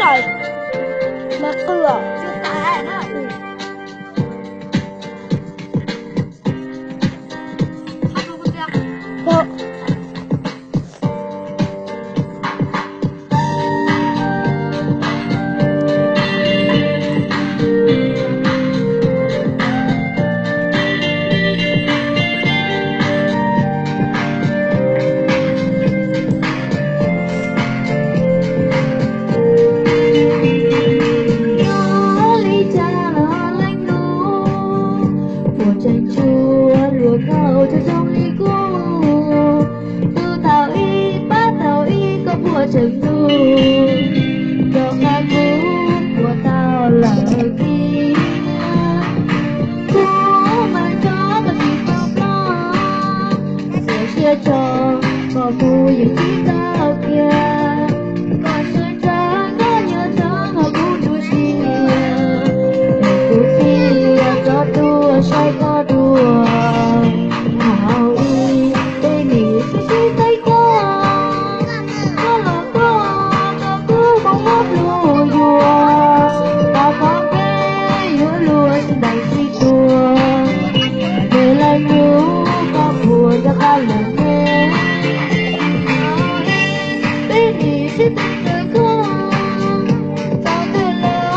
rồi. Mắc cửa. Chưa tả nữa. Học luôn chưa? Được. Chanh chua luộc khẩu cho trong ly cũ, tu tàu y bát tàu y có bùa trần nu, cho ca cú của tao là kia, cú mà cho ta chỉ tao lo, sẽ chia cho có mù những chỉ tao kia, còn sơn trắng có nhớ trắng họ cũng đủ chia, cú kia có đua sai có đua hào y đây nỉ chỉ tay có là có cứ bóng bóp lùa dùa ta có cái lúa lùa xin đầy si chùa để lại nhú có buồn cho ta lần nghe đây nỉ chỉ tay có tao từ lâu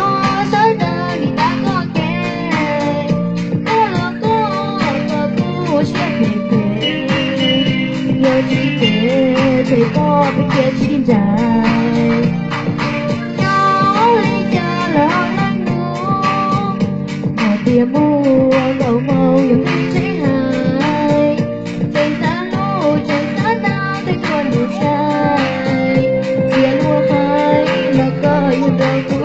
tới giờ đi ta có kề nhớ chỉ kể thấy có biết kia xin dài nhớ lấy cha là lạnh ngủ mà tiêm mu đầu màu những trái hài trên ta lũ trên ta ta thấy con đủ trai tiền mua phải là có những đời cũ.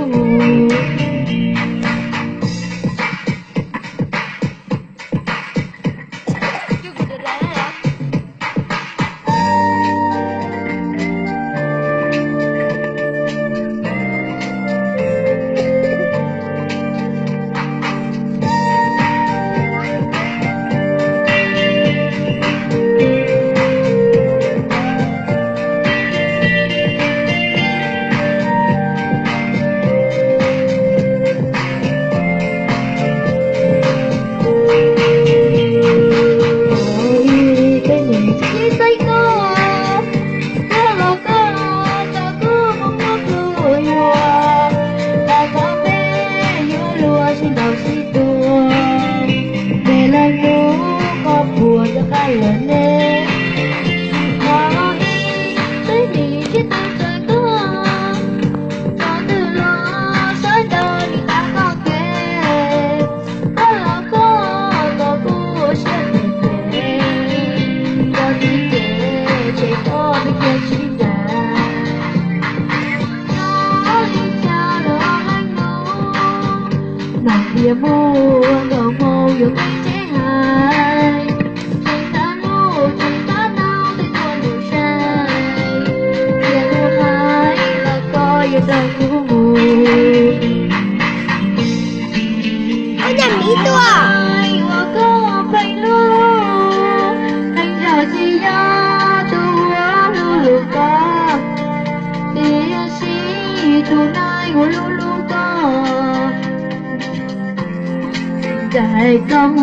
Buồn cho cái lớn lên có đi tới đi chứ ta trời có cho từ lo tới đâu thì ta có kề có là có của sẽ về có đi kể chỉ có biết kia chỉ là nó đi cha lo anh ngủ nàng kia mua đầu màu những trẻ hai Ôi nhà Mỹ tua có phanh lu anh giờ chỉ ra tua lu lu ca đi si tu nai của lu lu ca dài cong